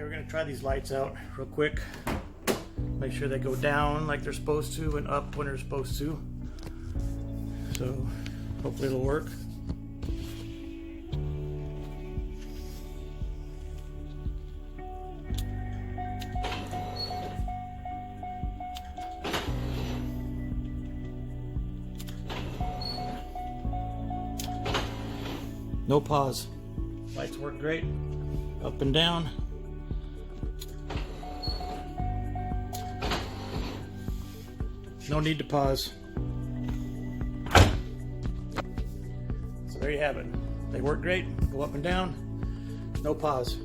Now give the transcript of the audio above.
we're gonna try these lights out real quick. Make sure they go down like they're supposed to and up when they're supposed to. So hopefully it'll work. No pause. Lights work great. Up and down. No need to pause. So there you have it. They work great. Go up and down. No pause.